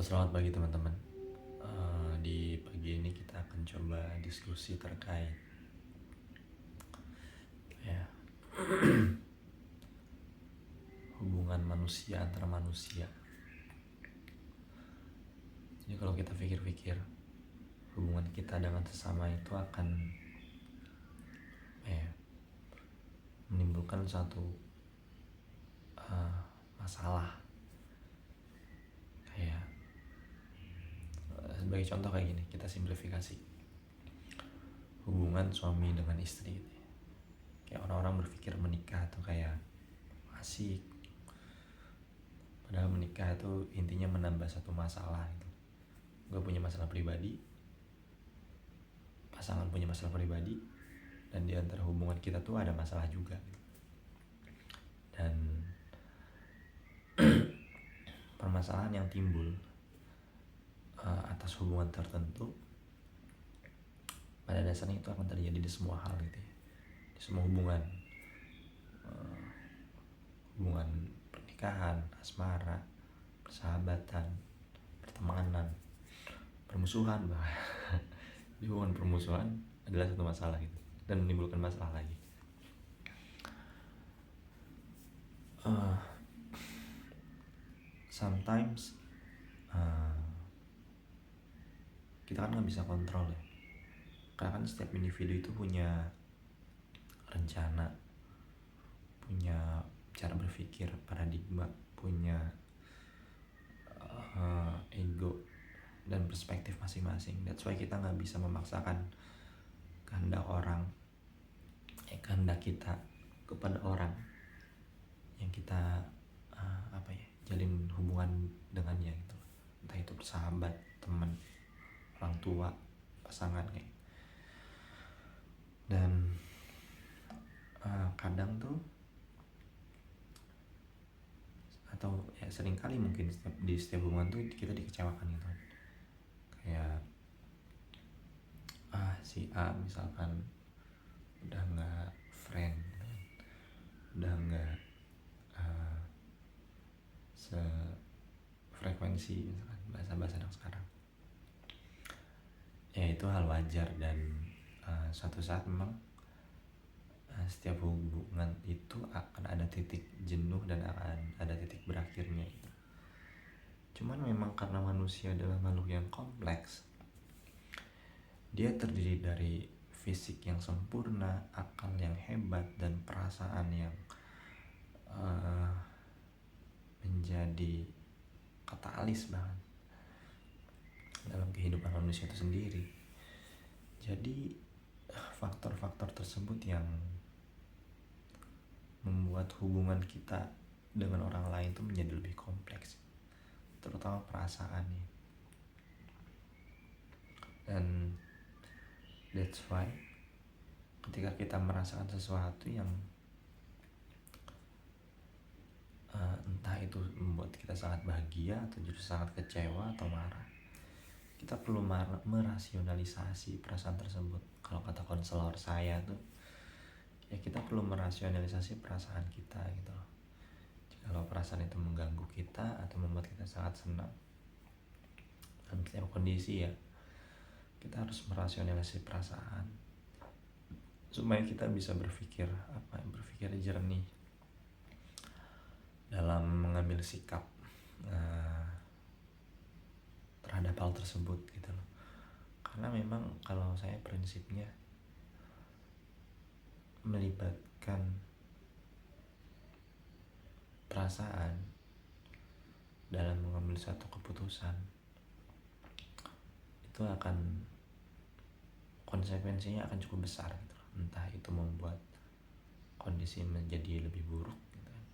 Halo, selamat pagi teman-teman. Di pagi ini kita akan coba diskusi terkait ya hubungan manusia antar manusia. Jadi kalau kita pikir-pikir, hubungan kita dengan sesama itu akan menimbulkan satu masalah. Kayak sebagai contoh kayak gini, kita simplifikasi hubungan suami dengan istri. Kayak orang-orang berpikir menikah tuh kayak asik, padahal menikah itu intinya menambah satu masalah gitu. Gue punya masalah pribadi, pasangan punya masalah pribadi, dan di antara hubungan kita tuh ada masalah juga. Dan permasalahan yang timbul atas hubungan tertentu pada dasarnya itu akan terjadi di semua hal gitu ya. Di semua hubungan, hubungan pernikahan, asmara, persahabatan, pertemanan, permusuhan bahkan. Di hubungan permusuhan adalah satu masalah gitu, dan menimbulkan masalah lagi. Sometimes kita kan nggak bisa kontrol ya, karena kan setiap individu itu punya rencana, punya cara berpikir, paradigma, punya ego dan perspektif masing-masing. That's why kita nggak bisa memaksakan kehendak orang, kehendak kita kepada orang yang kita jalin hubungan dengannya gitu. Entah itu sahabat, teman, orang tua, pasangan kayak. Dan kadang tuh, atau ya sering kali mungkin di setiap hubungan tuh kita dikecewakan gitu. Kayak si A misalkan udah nggak friend, udah nggak sefrekuensi, misalkan bahasa-bahasa anak sekarang. Ya itu hal wajar, dan suatu saat memang setiap hubungan itu akan ada titik jenuh dan akan ada titik berakhirnya gitu. Cuman memang karena manusia adalah makhluk yang kompleks, dia terdiri dari fisik yang sempurna, akal yang hebat, dan perasaan yang menjadi katalis banget dalam kehidupan manusia itu sendiri. Jadi faktor-faktor tersebut yang membuat hubungan kita dengan orang lain itu menjadi lebih kompleks, terutama perasaannya. Dan that's why ketika kita merasakan sesuatu yang entah itu membuat kita sangat bahagia atau justru sangat kecewa atau marah, kita perlu merasionalisasi perasaan tersebut. Kalau kata konselor saya tuh, ya kita perlu merasionalisasi perasaan kita gitu loh. Kalau perasaan itu mengganggu kita atau membuat kita sangat senang dalam setiap kondisi, ya kita harus merasionalisasi perasaan supaya kita bisa berpikir jernih dalam mengambil sikap terhadap hal tersebut gitu loh. Karena memang kalau saya prinsipnya melibatkan perasaan dalam mengambil suatu keputusan, itu akan konsekuensinya akan cukup besar gitu. Entah itu membuat kondisi menjadi lebih buruk gitu kan.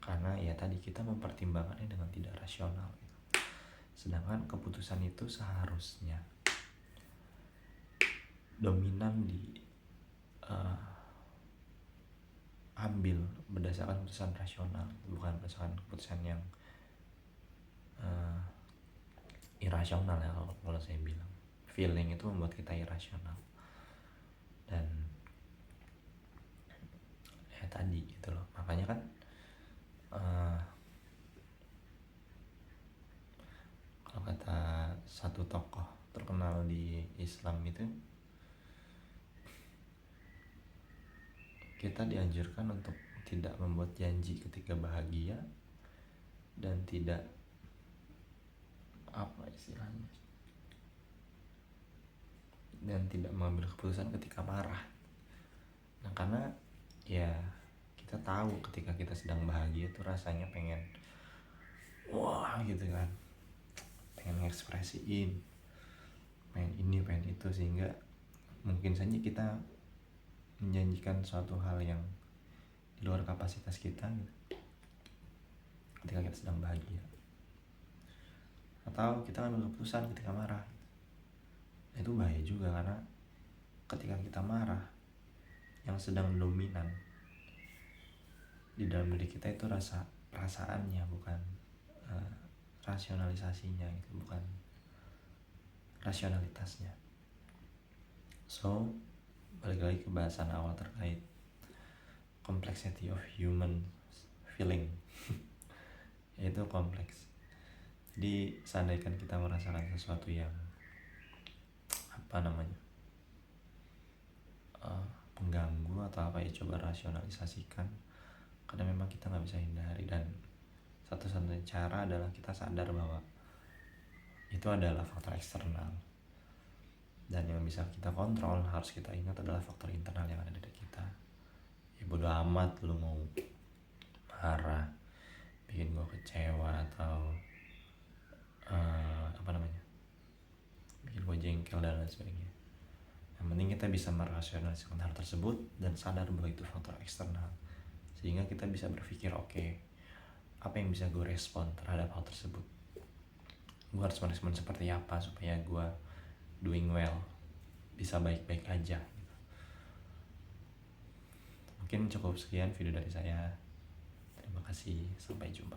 Karena ya tadi kita mempertimbangkannya dengan tidak rasional gitu. Sedangkan keputusan itu seharusnya dominan ambil berdasarkan keputusan rasional, bukan berdasarkan keputusan yang irasional ya. Kalau saya bilang feeling itu membuat kita irasional. Dan ya tadi gitu loh, makanya kan satu tokoh terkenal di Islam itu, kita dianjurkan untuk tidak membuat janji ketika bahagia dan tidak mengambil keputusan ketika marah. Nah, karena ya kita tahu ketika kita sedang bahagia itu rasanya pengen wah gitu kan, pengen ekspresiin, pengen ini pengen itu, sehingga mungkin saja kita menjanjikan suatu hal yang di luar kapasitas kita gitu, ketika kita sedang bahagia. Atau kita ambil keputusan ketika marah. Itu bahaya juga, karena ketika kita marah, yang sedang dominan di dalam diri kita itu perasaannya, bukan rasionalisasinya gitu, bukan rasionalitasnya. So, balik lagi ke bahasan awal terkait complexity of human feeling. Itu kompleks. Jadi seandainya kita merasakan sesuatu yang pengganggu atau apa ya, coba rasionalisasikan, karena memang kita nggak bisa hindari, dan satu-satunya cara adalah kita sadar bahwa itu adalah faktor eksternal, dan yang bisa kita kontrol, harus kita ingat, adalah faktor internal yang ada di kita. Ya bodo amat lu mau marah, bikin gue kecewa, atau bikin gue jengkel dan lain sebagainya. Yang penting kita bisa merasionalisasikan hal tersebut dan sadar bahwa itu faktor eksternal, sehingga kita bisa berpikir, oke, apa yang bisa gue respon terhadap hal tersebut, gue harus merespon seperti apa supaya gue doing well, bisa baik-baik aja gitu. Mungkin cukup sekian video dari saya. Terima kasih, sampai jumpa.